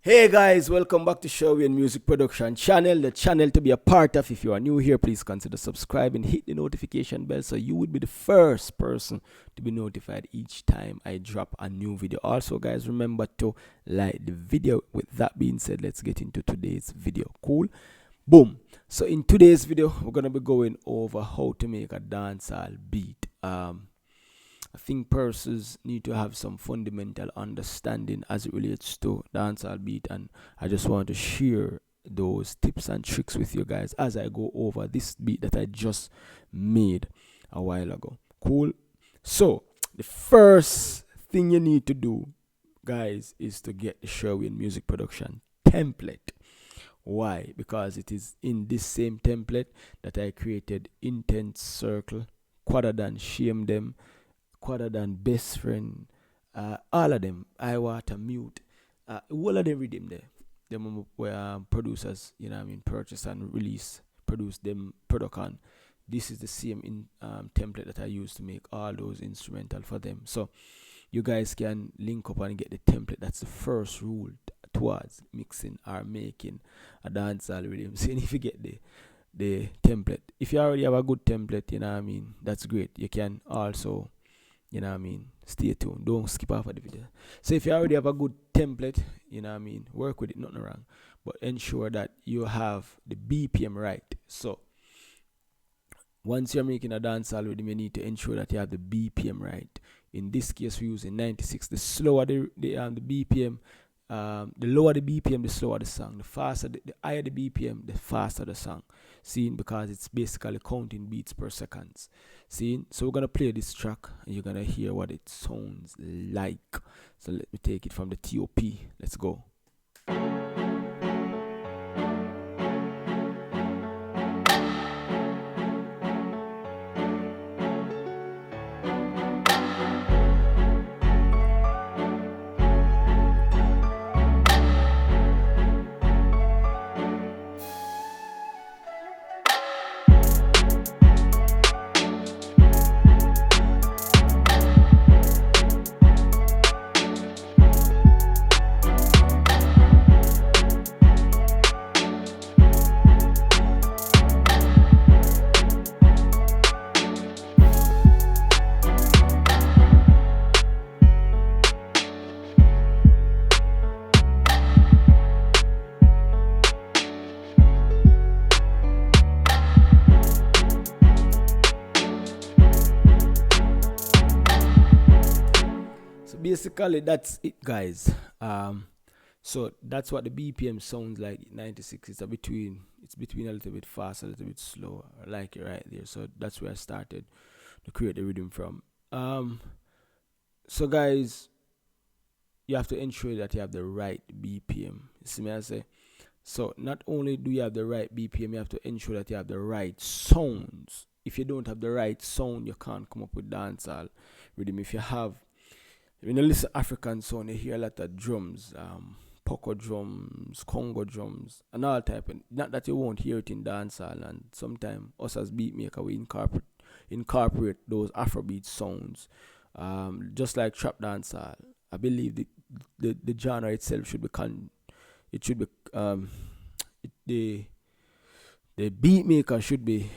Hey guys, welcome back to Sherwayne Music Production channel, the channel to be a part of. If you are new here, please consider subscribing, hit the notification bell so you would be the first person to be notified each time I drop a new video. Also guys, remember to like the video. With that being said, let's get into today's video. Cool? Boom. So in today's video, we're going to be going over how to make a dancehall beat. I think persons need to have some fundamental understanding as it relates to dancehall beat, and I just want to share those tips and tricks with you guys as I go over this beat that I just made a while ago. Cool. So the first thing you need to do, guys, is to get the Sherwayne Music Production template. Why? Because it is in this same template that I created Intense Circle, Quarter Than Shame Them, Quarter Than Best Friend, all of them, I Water, Mute, all of them Riddim there. Them were producers, purchase and release, produce them product on. This is the same template that I use to make all those instrumental for them. So you guys can link up and get the template. That's the first rule towards mixing or making a dancehall rhythm. So if you get the template, if you already have a good template, that's great. You can also stay tuned, don't skip off of the video. So if you already have a good template, work with it, nothing wrong, but ensure that you have the BPM right. So once you're making a dancehall rhythm, you need to ensure that you have the BPM right. In this case, we're using 96. The slower the BPM, the lower the BPM, the slower the song. The faster, the higher the BPM, the faster the song. Seeing, because it's basically counting beats per seconds. Seeing, so we're gonna play this track and you're gonna hear what it sounds like. So let me take it from the TOP. Let's go. Basically that's it, guys. So that's what the BPM sounds like. 96. It's between a little bit fast, a little bit slow. I like it right there. So that's where I started to create the rhythm from. So guys, you have to ensure that you have the right BPM. You see me I say? So not only do you have the right BPM, you have to ensure that you have the right sounds. If you don't have the right sound, you can't come up with dancehall rhythm. If you listen African sound, you hear a lot of drums, poco drums, Congo drums, and all type. And not that you won't hear it in dancehall, and sometimes us as beat maker we incorporate those Afrobeat sounds, just like trap dancehall. I believe the genre itself should be the beat maker should be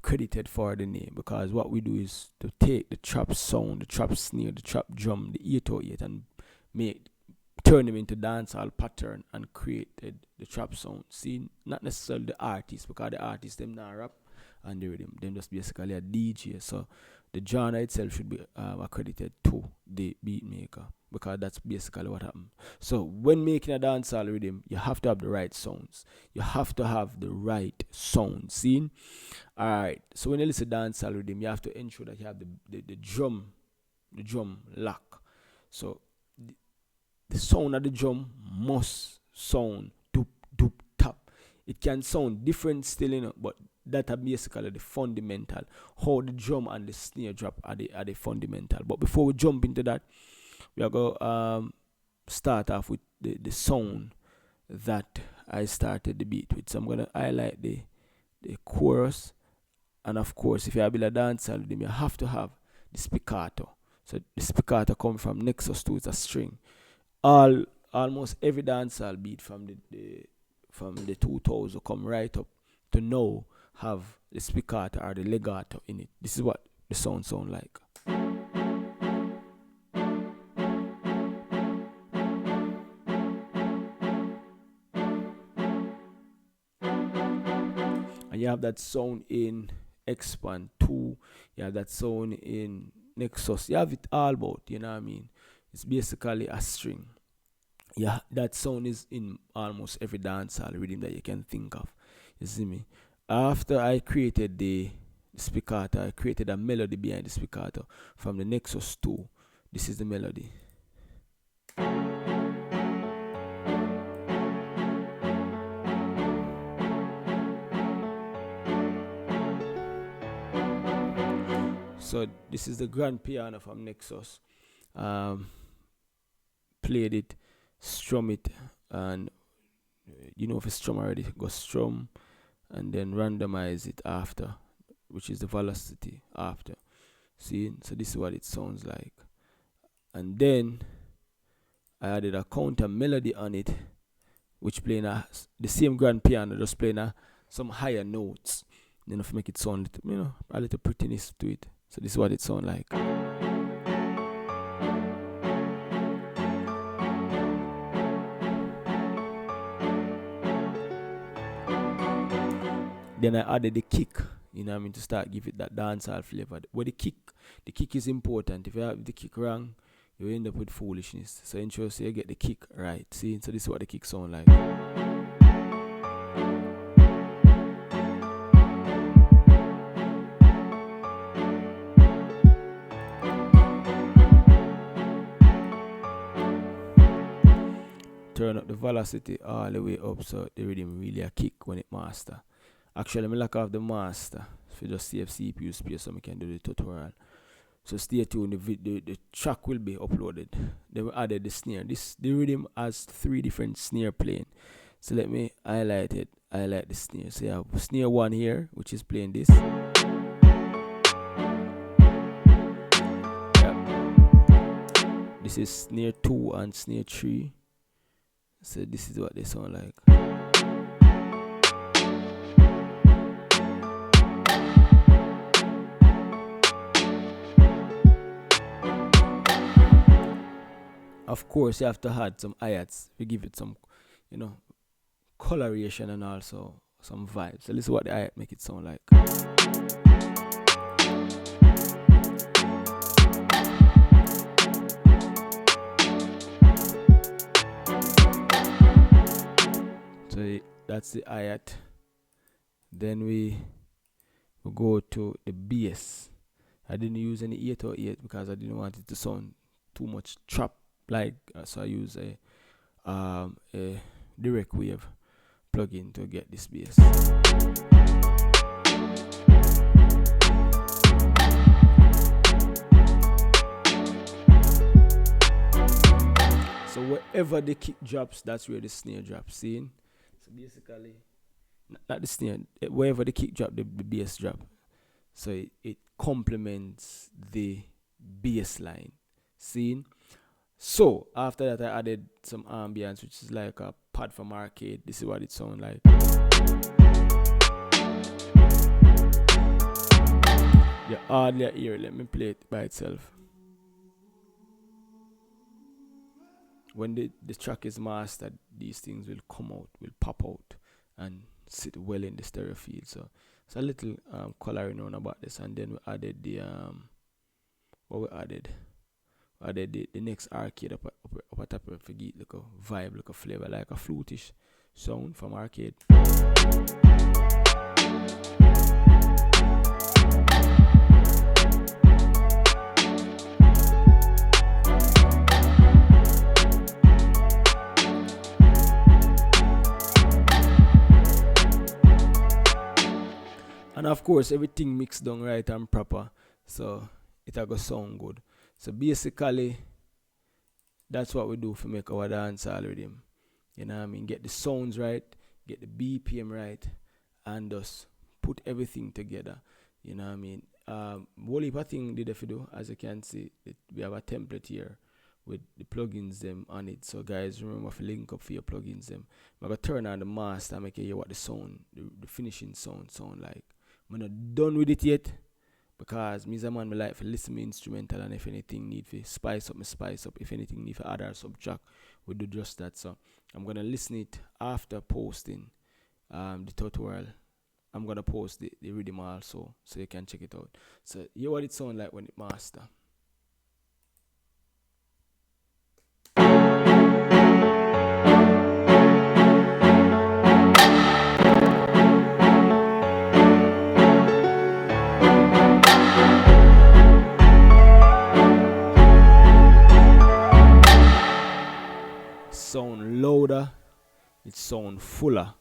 credited for the name, because what we do is to take the trap sound, the trap snare, the trap drum, the 808, and turn them into dancehall pattern and created the trap sound. See, not necessarily the artist, because the artist them not rap and the rhythm, them just basically a DJ. So the genre itself should be accredited to the beat maker, because that's basically what happened. So when making a dancehall rhythm, you have to have the right sounds. You have to have the right sound. See? Alright. So when you listen to dancehall rhythm, you have to ensure that you have the drum lock. So the sound of the drum must sound doop doop tap. It can sound different still, but that are basically the fundamental. How the drum and the snare drop are the fundamental. But before we jump into that, we are going to start off with the sound that I started the beat with. So I'm going to highlight the chorus, and of course, if you have a dancehall, you have to have the spiccato. So the spiccato comes from Nexus 2, it's a string. All almost every dancehall beat from the 2000 come right up to now have the spiccato or the legato in it. This is what the sound like. And you have that sound in Expand 2, you have that sound in Nexus, you have it all about, you know what I mean? It's basically a string. Yeah, that sound is in almost every dancehall rhythm that you can think of. You see me? After I created the spiccato, I created a melody behind the spiccato from the Nexus 2. This is the melody. So this is the grand piano from Nexus. Played it, strum it, and you know if it's strum already, go strum and then randomize it after, which is the velocity after. See, so this is what it sounds like. And then I added a counter melody on it, which playing the same grand piano, just playing some higher notes. Then if make it sound, a little prettiness to it. So this is what it sounds like. Then I added the kick, you know what I mean, to start give it that dancehall flavor. But the kick is important. If you have the kick wrong, you end up with foolishness. So ensure you get the kick right. See, so this is what the kick sound like. Turn up the velocity all the way up so the rhythm really a kick when it master. Actually, I lock off the master so just save CPU space so I can do the tutorial. So stay tuned, the track will be uploaded. Then we added the snare. The rhythm has 3 different snare playing. So let me highlight it. Highlight the snare. So you have snare 1 here, which is playing this. Yep. This is snare 2 and snare 3. So this is what they sound like. Of course, you have to add some hi-hats. We give it some, coloration and also some vibes. So this is what the hi-hat make it sound like. So that's the hi-hat. Then we go to the bass. I didn't use any 808 because I didn't want it to sound too much trap like, so I use a direct wave plugin to get this bass. So wherever the kick drops, that's where the snare drops. See? So basically, not the snare, wherever the kick drop, the bass drop. So it complements the bass line. See? So after that, I added some ambience, which is like a pad from arcade. This is what it sounds like. You hardly hear it. Let me play it by itself. When the track is mastered, these things will come out, will pop out, and sit well in the stereo field. So it's a little coloring on about this, and then we added the the next arcade up top of the like a vibe, like a flavor, like a flutish sound from arcade. And of course, everything mixed down right and proper, so it'll go sound good. So basically, that's what we do for make our dancehall rhythm. You know what I mean? Get the sounds right, get the BPM right, and just put everything together. You know what I mean? Whole heap of thing did if you do, as you can see, we have a template here with the plugins them on it. So guys, remember to link up for your plugins them. I'm gonna turn on the master and make you hear what the sound, the finishing sound like. I'm not done with it yet because me as a man me like to listen to instrumental, and if anything need to spice up, me spice up. If anything need to add or subtract, we do just that. So I'm gonna listen it after posting the tutorial. I'm gonna post the rhythm also so you can check it out. So hear what it sound like when it master. Sound louder, it sound fuller.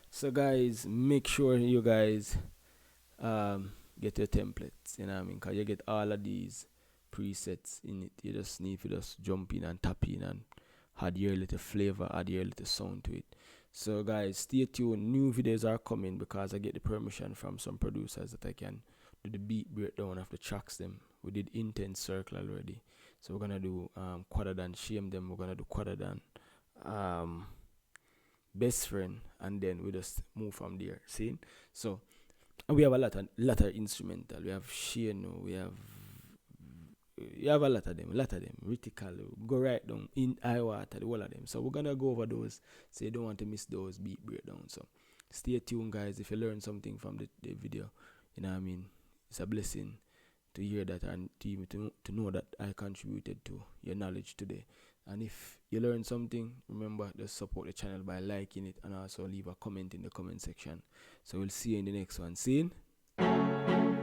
So guys, make sure you guys get your templates, you know what I mean, because you get all of these presets in it. You just need to just jump in and tap in and add your little flavor, add your little sound to it. So guys, stay tuned, new videos are coming because I get the permission from some producers that I can do the beat breakdown of the tracks them. We did Intense Circle already, so we're gonna do Quarter Than Shame them, we're gonna do Quarter Than Best Friend, and then we just move from there. See, so and we have a lot of instrumental. We have Shane, we have a lot of them, Ritical, go right down in Iwater, the whole of them. So we're gonna go over those, so you don't want to miss those beat breakdowns. So stay tuned, guys. If you learn something from the video, you know what I mean, it's a blessing to hear that and to know that I contributed to your knowledge today. And if you learn something, remember to support the channel by liking it and also leave a comment in the comment section. So we'll see you in the next one. See you?